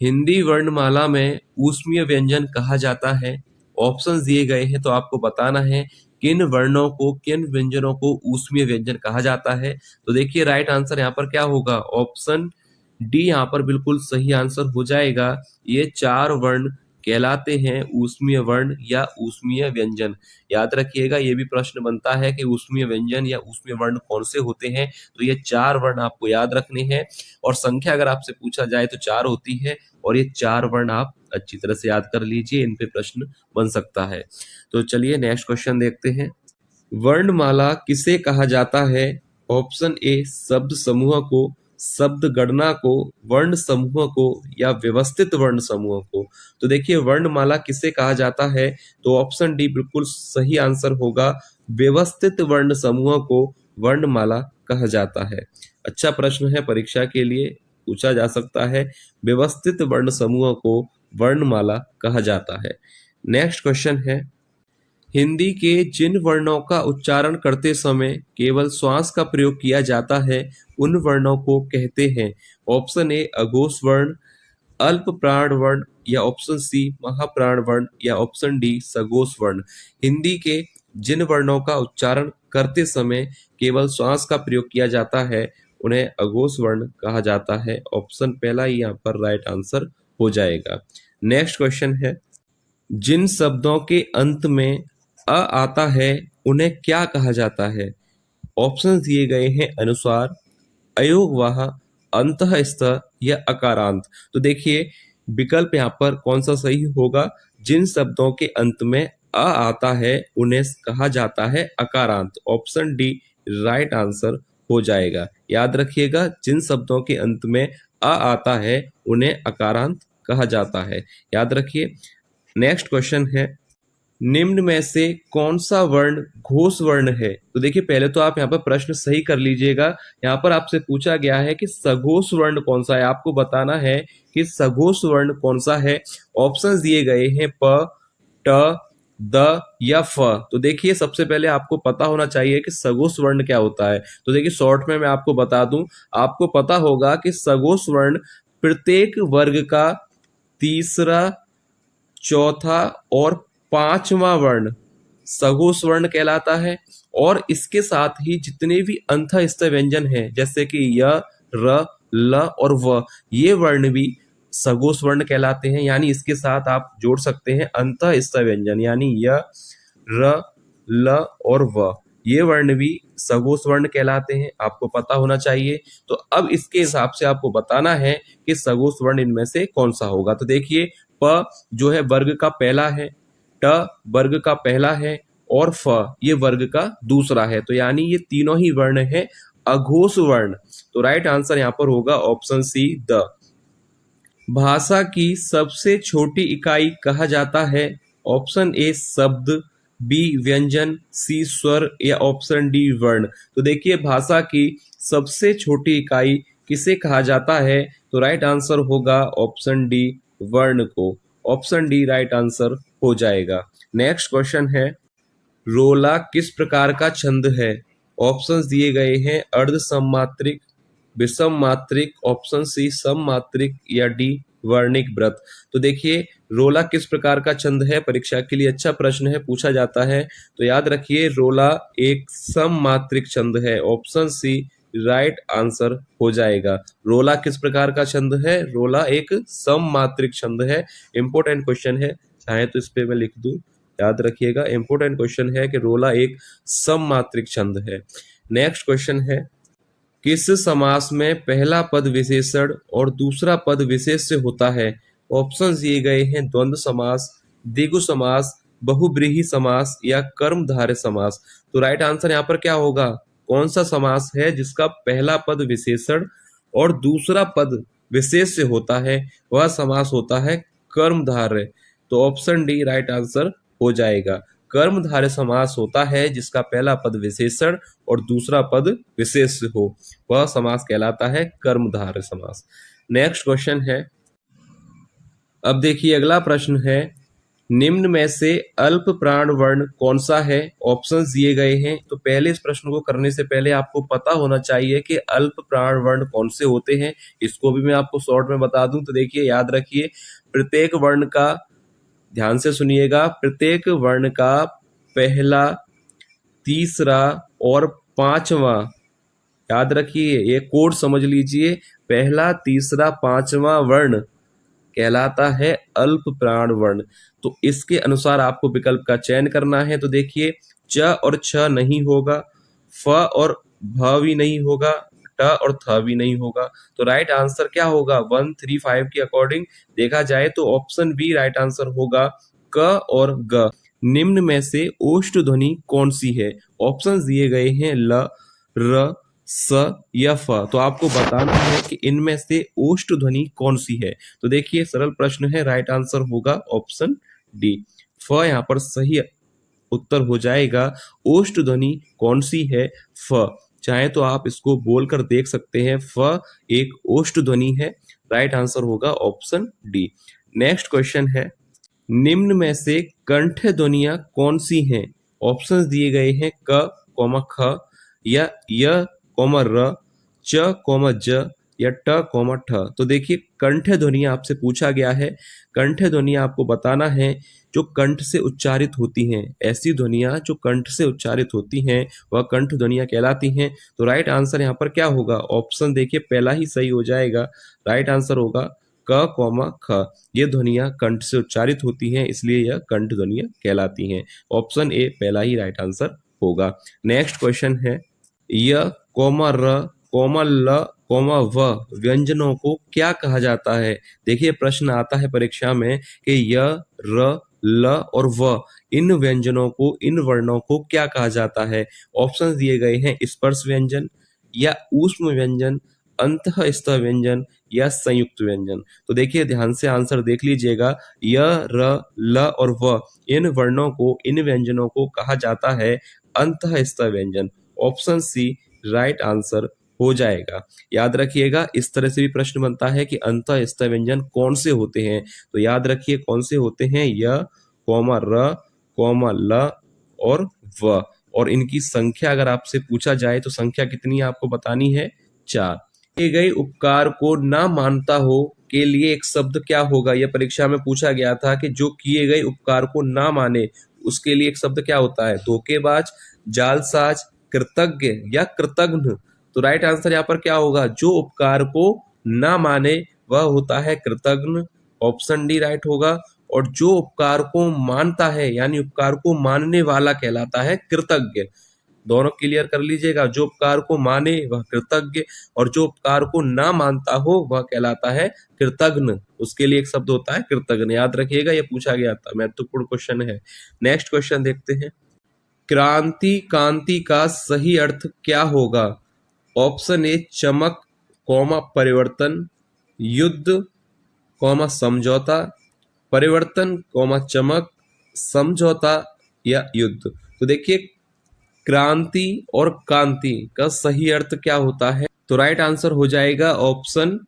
हिंदी वर्णमाला में ऊष्मीय व्यंजन कहा जाता है। ऑप्शंस दिए गए हैं तो आपको बताना है किन वर्णों को, किन व्यंजनों को ऊष्मीय व्यंजन कहा जाता है। तो देखिए राइट आंसर यहाँ पर क्या होगा, ऑप्शन डी यहाँ पर बिल्कुल सही आंसर हो जाएगा। ये 4 वर्ण कहलाते हैं ऊष्मीय वर्ण या ऊष्मीय व्यंजन। याद रखिएगा, ये भी प्रश्न बनता है कि ऊष्मीय व्यंजन या ऊष्मीय वर्ण कौन से होते हैं, तो ये 4 वर्ण आपको याद रखने हैं। और संख्या अगर आपसे पूछा जाए तो 4 होती है, और ये 4 वर्ण आप अच्छी तरह से याद कर लीजिए, इन पे प्रश्न बन सकता है। तो चलिए नेक्स्ट क्वेश्चन देखते हैं। वर्णमाला किसे कहा जाता है? ऑप्शन ए शब्द समूह को, शब्द गणना को, वर्ण समूह को, या व्यवस्थित वर्ण समूह को। तो देखिए वर्णमाला किसे कहा जाता है, तो ऑप्शन डी बिल्कुल सही आंसर होगा। व्यवस्थित वर्ण समूह को वर्णमाला कहा जाता है। अच्छा प्रश्न है, परीक्षा के लिए पूछा जा सकता है। व्यवस्थित वर्ण समूह को वर्णमाला कहा जाता है। नेक्स्ट क्वेश्चन है, हिंदी के जिन वर्णों का उच्चारण करते समय केवल श्वास का प्रयोग किया जाता है उन वर्णों को कहते हैं। ऑप्शन ए अघोष वर्ण, अल्प प्राण वर्ण, या ऑप्शन सी महाप्राण वर्ण, या ऑप्शन डी सघोष वर्ण। हिंदी के जिन वर्णों का उच्चारण करते समय केवल श्वास का प्रयोग किया जाता है उन्हें अघोष वर्ण कहा जाता है। ऑप्शन पहला ही यहाँ पर राइट आंसर हो जाएगा। नेक्स्ट क्वेश्चन है, जिन शब्दों के अंत में अ आता है उन्हें क्या कहा जाता है? ऑप्शन दिए गए हैं अनुस्वार, अयोगवाह, अंतःस्थ, या अकारांत। तो देखिए विकल्प यहाँ पर कौन सा सही होगा, जिन शब्दों के अंत में अ आता है उन्हें कहा जाता है अकारांत। ऑप्शन डी राइट आंसर हो जाएगा। याद रखिएगा, जिन शब्दों के अंत में अ आता है उन्हें अकारांत कहा जाता है। याद रखिए। नेक्स्ट क्वेश्चन है, निम्न में से कौन सा वर्ण घोष वर्ण है? तो देखिए पहले तो आप यहाँ पर प्रश्न सही कर लीजिएगा। यहाँ पर आपसे पूछा गया है कि सघोष वर्ण कौन सा है, आपको बताना है कि सघोष वर्ण कौन सा है। ऑप्शंस दिए गए हैं प, ट, द, या फ। तो देखिए सबसे पहले आपको पता होना चाहिए कि सघोष वर्ण क्या होता है। तो देखिए शॉर्ट में मैं आपको बता दूं, आपको पता होगा कि सघोष वर्ण प्रत्येक वर्ग का तीसरा, चौथा और पांचवा वर्ण सघोष वर्ण कहलाता है। और इसके साथ ही जितने भी अंतःस्थ व्यंजन हैं जैसे कि य, र, ल और व, ये वर्ण भी सघोष वर्ण कहलाते हैं। यानी इसके साथ आप जोड़ सकते हैं अंतःस्थ व्यंजन, यानी य, र, ल और व, ये वर्ण भी सघोष वर्ण कहलाते हैं। आपको पता होना चाहिए। तो अब इसके हिसाब से आपको बताना है कि सघोष वर्ण इनमें से कौन सा होगा। तो देखिए प जो है वर्ग का पहला है, ट वर्ग का पहला है, और फ ये वर्ग का दूसरा है। तो यानी ये तीनों ही वर्ण है अघोष वर्ण। तो राइट आंसर यहाँ पर होगा ऑप्शन सी द। भाषा की सबसे छोटी इकाई कहा जाता है। ऑप्शन ए शब्द, बी व्यंजन, सी स्वर, या ऑप्शन डी वर्ण। तो देखिए भाषा की सबसे छोटी इकाई किसे कहा जाता है? तो राइट आंसर होगा ऑप्शन डी वर्ण को। ऑप्शन डी राइट आंसर हो जाएगा। नेक्स्ट क्वेश्चन है, रोला किस प्रकार का छंद है? ऑप्शंस दिए गए हैं अर्ध सममात्रिक, विषम मात्रिक, ऑप्शन सी सम मात्रिक, या डी वर्णिक व्रत। तो देखिए रोला किस प्रकार का छंद है, परीक्षा के लिए अच्छा प्रश्न है, पूछा जाता है। तो याद रखिए रोला एक सम मात्रिक छंद है। ऑप्शन सी राइट आंसर हो जाएगा। रोला किस प्रकार का छंद है? रोला एक सम मात्रिक छंद है। इंपोर्टेंट क्वेश्चन है, चाहे तो इस पे मैं लिख दूं, याद रखिएगा। इंपोर्टेंट क्वेश्चन है कि रोला एक सम मात्रिक छंद है। नेक्स्ट क्वेश्चन है, किस समास में पहला पद विशेषण और दूसरा पद विशेष्य होता है? ऑप्शन दिए गए हैं द्वंद्व समास, द्विगु समास, बहुब्रीहि समास, या कर्मधारय समास। तो राइट आंसर यहाँ पर क्या होगा? कौन सा समास है जिसका पहला पद विशेषण और दूसरा पद विशेष्य होता है? वह समास होता है कर्मधारय। तो ऑप्शन डी राइट आंसर हो जाएगा। कर्मधारय समास होता है जिसका पहला पद विशेषण और दूसरा पद विशेष्य हो, वह समास कहलाता है कर्मधारय समास। नेक्स्ट क्वेश्चन है, अब देखिए अगला प्रश्न है, निम्न में से अल्प प्राण वर्ण कौन सा है? ऑप्शंस दिए गए हैं। तो पहले इस प्रश्न को करने से पहले आपको पता होना चाहिए कि अल्प प्राण वर्ण कौन से होते हैं। इसको भी मैं आपको शॉर्ट में बता दूं तो देखिए, याद रखिए, प्रत्येक वर्ण का, ध्यान से सुनिएगा, प्रत्येक वर्ण का पहला, तीसरा और पांचवा, याद रखिए, ये कोड समझ लीजिए, पहला, तीसरा, पांचवा वर्ण कहलाता है अल्प प्राण वर्ण। तो इसके अनुसार आपको विकल्प का चयन करना है। तो देखिए, च और छ नहीं होगा, फ और भ भी नहीं होगा, ट और थ भी नहीं होगा। तो राइट आंसर क्या होगा? 135 के अकॉर्डिंग देखा जाए तो ऑप्शन बी राइट आंसर होगा, क और ग। निम्न में से ओष्ठ ध्वनि कौन सी है? ऑप्शन दिए गए हैं ल, र, स या फ। तो आपको बताना है कि इनमें से ओष्ठ ध्वनि कौन सी है। तो देखिए, सरल प्रश्न है, राइट आंसर होगा ऑप्शन डी, फ यहाँ पर सही उत्तर हो जाएगा। ओष्ठ ध्वनि कौन सी है? फ। चाहे तो आप इसको बोलकर देख सकते हैं, फ एक ओष्ठ ध्वनि है। राइट आंसर होगा ऑप्शन डी। नेक्स्ट क्वेश्चन है, निम्न में से कंठ ध्वनियां कौन सी हैं? ऑप्शंस दिए गए हैं, क, ख या य, र, च, ज या ट, ठ। तो देखिए, कंठ ध्वनियां आपसे पूछा गया है। कंठ ध्वनियां आपको बताना है जो कंठ से उच्चारित होती हैं। ऐसी ध्वनियां जो कंठ से उच्चारित होती हैं वह कंठ ध्वनियां कहलाती हैं। तो राइट आंसर यहाँ पर क्या होगा? ऑप्शन देखिए, पहला ही सही हो जाएगा। राइट आंसर होगा क, ख। ये ध्वनियां कंठ से उच्चारित होती हैं, इसलिए यह कंठ ध्वनियां कहलाती हैं। ऑप्शन ए पहला ही राइट आंसर होगा। नेक्स्ट क्वेश्चन है, य, र, ल, व व्यंजनों को क्या कहा जाता है? देखिए, प्रश्न आता है परीक्षा में कि य, र, ल और व, इन व्यंजनों को, इन वर्णों को क्या कहा जाता है? ऑप्शन दिए गए हैं, स्पर्श व्यंजन या ऊष्म व्यंजन, अंतःस्थ व्यंजन या संयुक्त व्यंजन। तो देखिए, ध्यान से आंसर देख लीजिएगा, य, र, ल और व, इन वर्णों को, इन व्यंजनों को कहा जाता है अंतःस्थ व्यंजन। ऑप्शन सी राइट आंसर हो जाएगा। याद रखिएगा, इस तरह से भी प्रश्न बनता है कि अंतःस्थ व्यंजन कौन से होते हैं। तो याद रखिए कौन से होते हैं, य, र, ल और व। और इनकी संख्या अगर आपसे पूछा जाए तो संख्या कितनी आपको बतानी है? 4। किए गए उपकार को ना मानता हो के लिए एक शब्द क्या होगा? यह परीक्षा में पूछा गया था कि जो किए गए उपकार को ना माने उसके लिए एक शब्द क्या होता है? धोखेबाज, जालसाज, कृतज्ञ या कृतघ्न। तो राइट आंसर यहाँ पर क्या होगा? जो उपकार को ना माने वह होता है कृतघ्न। ऑप्शन डी राइट होगा। और जो उपकार को मानता है, यानी उपकार को मानने वाला, कहलाता है कृतज्ञ। दोनों क्लियर कर लीजिएगा, जो उपकार को माने वह कृतज्ञ और जो उपकार को ना मानता हो वह कहलाता है कृतघ्न। उसके लिए एक शब्द होता है कृतघ्न। याद रखिएगा, यह पूछा गया था, महत्वपूर्ण क्वेश्चन है। नेक्स्ट क्वेश्चन देखते हैं, क्रांति कांति का सही अर्थ क्या होगा? ऑप्शन ए चमक, परिवर्तन, युद्ध, समझौता, परिवर्तन, चमक, समझौता या युद्ध। तो देखिए, क्रांति और कांति का सही अर्थ क्या होता है? तो राइट आंसर हो जाएगा ऑप्शन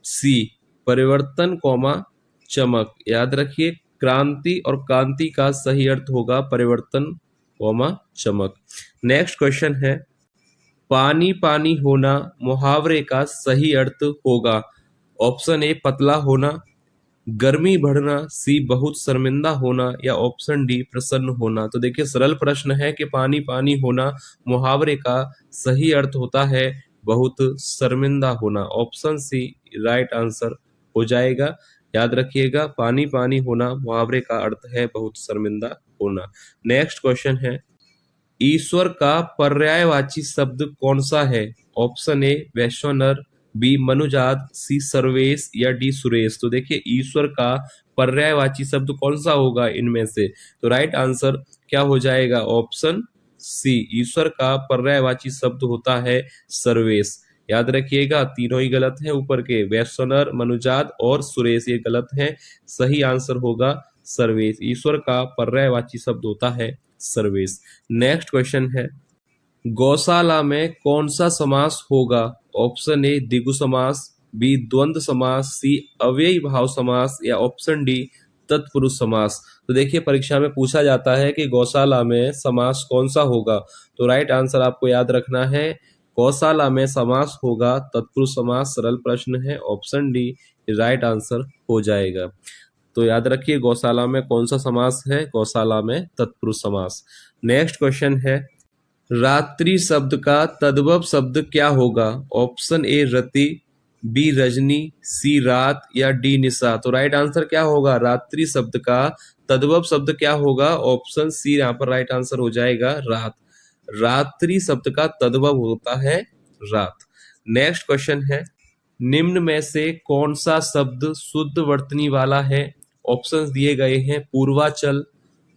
सी, परिवर्तन, चमक। याद रखिए, क्रांति और कांति का सही अर्थ होगा परिवर्तन, चमक। नेक्स्ट क्वेश्चन है, पानी पानी होना मुहावरे का सही अर्थ होगा? ऑप्शन ए पतला होना, गर्मी बढ़ना, सी बहुत शर्मिंदा होना या ऑप्शन डी प्रसन्न होना। तो देखिए, सरल प्रश्न है कि पानी पानी होना मुहावरे का सही अर्थ होता है बहुत शर्मिंदा होना। ऑप्शन सी राइट आंसर हो जाएगा। याद रखिएगा, पानी पानी होना मुहावरे का अर्थ है बहुत शर्मिंदा होना। नेक्स्ट क्वेश्चन है, ईश्वर का पर्यायवाची शब्द कौन सा है? ऑप्शन ए वैश्वानर, बी मनुजात, सी सर्वेश या डी सुरेश। तो देखिए, ईश्वर का पर्यायवाची शब्द कौन सा होगा इनमें से? तो राइट आंसर क्या हो जाएगा? ऑप्शन सी, ईश्वर का पर्यायवाची शब्द होता है सर्वेश। याद रखिएगा, तीनों ही गलत है ऊपर के, वैश्वानर, मनुजात और सुरेश, ये गलत है। सही आंसर होगा सर्वेश। ईश्वर का पर्यायवाची शब्द होता है सर्वेश। नेक्स्ट क्वेश्चन है, गौशाला में कौन सा समास होगा? ऑप्शन ए द्विगु समास, बी द्वंद्व समास, सी अव्ययी भाव समास या ऑप्शन डी तत्पुरुष समास। तो देखिए परीक्षा में पूछा जाता है कि गौशाला में समास कौन सा होगा, तो राइट आंसर आपको याद रखना है गौशाला में समास होगा तत्पुरुष समास। सरल प्रश्न है, ऑप्शन डी राइट आंसर हो जाएगा। तो याद रखिए गौशाला में कौन सा समास है, गौशाला में तत्पुरुष समास। नेक्स्ट क्वेश्चन है, रात्रि शब्द का तद्भव शब्द क्या होगा? ऑप्शन ए रति, बी रजनी, सी रात या डी निशा। तो राइट आंसर क्या होगा? रात्रि शब्द का तद्भव शब्द क्या होगा? ऑप्शन सी यहाँ पर राइट आंसर हो जाएगा रात। रात्रि शब्द का तद्भव होता है रात। नेक्स्ट क्वेश्चन है, निम्न में से कौन सा शब्द शुद्ध वर्तनी वाला है? ऑप्शंस दिए गए हैं पूर्वाचल,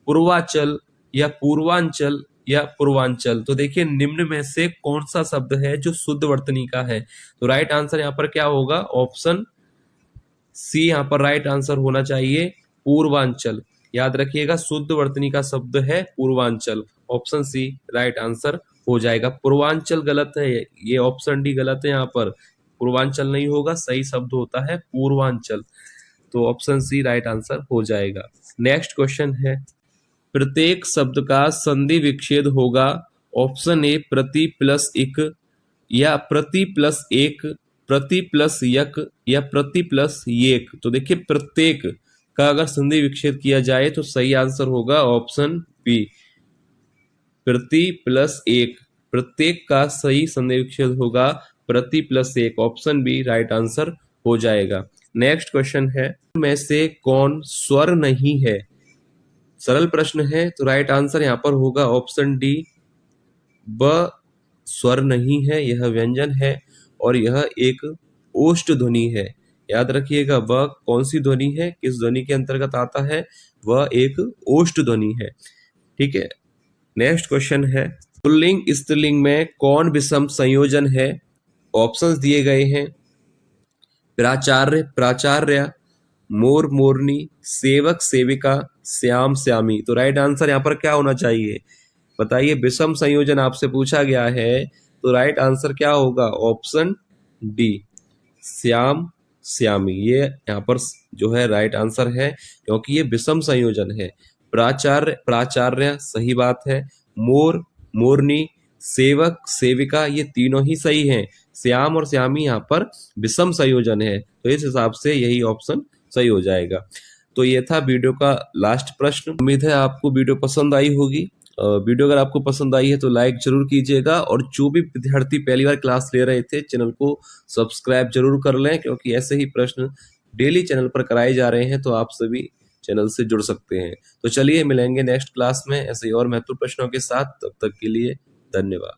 पूर्वाचल या पूर्वांचल या पूर्वांचल। तो देखिए निम्न में से कौन सा शब्द है जो शुद्ध वर्तनी का है? तो राइट आंसर यहाँ पर क्या होगा? ऑप्शन सी यहाँ पर राइट आंसर होना चाहिए पूर्वांचल। याद रखिएगा शुद्ध वर्तनी का शब्द है Purvanchal. Option C right answer हो जाएगा। पूर्वांचल गलत है, ये ऑप्शन डी गलत है। यहाँ पर पूर्वांचल नहीं होगा, सही शब्द होता है पूर्वांचल। तो ऑप्शन सी राइट आंसर हो जाएगा। नेक्स्ट क्वेश्चन है, प्रत्येक शब्द का संधि विच्छेद होगा। ऑप्शन ए प्रति प्लस इक या प्रति प्लस एक, प्रति प्लस यक या प्रति प्लस येक। तो देखिए प्रत्येक का अगर संधि विच्छेद किया जाए तो सही आंसर होगा ऑप्शन बी प्रति प्लस एक। प्रत्येक का सही संधि विच्छेद होगा प्रति प्लस एक। ऑप्शन बी राइट आंसर हो जाएगा। नेक्स्ट क्वेश्चन है, में से कौन स्वर नहीं है? सरल प्रश्न है, तो राइट आंसर यहाँ पर होगा ऑप्शन डी ब स्वर नहीं है, यह व्यंजन है और यह एक ओष्ठ ध्वनि है। याद रखिएगा वह कौन सी ध्वनि है, किस ध्वनि के अंतर्गत आता है? वह एक ओष्ठ ध्वनि है। ठीक है। नेक्स्ट क्वेश्चन है, पुल्लिंग स्त्रीलिंग में कौन विषम संयोजन है? ऑप्शंस दिए गए हैं प्राचार्य प्राचार्या, मोर मोरनी, सेवक सेविका, श्याम श्यामी। तो राइट आंसर यहाँ पर क्या होना चाहिए? बताइए, विषम संयोजन आपसे पूछा गया है तो राइट आंसर क्या होगा? ऑप्शन डी श्याम श्यामी। ये यहाँ पर जो है राइट आंसर है क्योंकि ये विषम संयोजन है। प्राचार्य प्राचार्य सही बात है, मोर मोरनी, सेवक सेविका ये तीनों ही सही हैं। श्याम और श्यामी यहाँ पर विषम संयोजन है, तो इस हिसाब से यही ऑप्शन सही हो जाएगा। तो ये था वीडियो का लास्ट प्रश्न। उम्मीद है आपको वीडियो पसंद आई होगी। वीडियो अगर आपको पसंद आई है तो लाइक जरूर कीजिएगा और जो भी विद्यार्थी पहली बार क्लास ले रहे थे चैनल को सब्सक्राइब जरूर कर लें, क्योंकि ऐसे ही प्रश्न डेली चैनल पर कराए जा रहे हैं, तो आप सभी चैनल से जुड़ सकते हैं। तो चलिए मिलेंगे नेक्स्ट क्लास में ऐसे ही और महत्वपूर्ण प्रश्नों के साथ। तब तक के लिए धन्यवाद।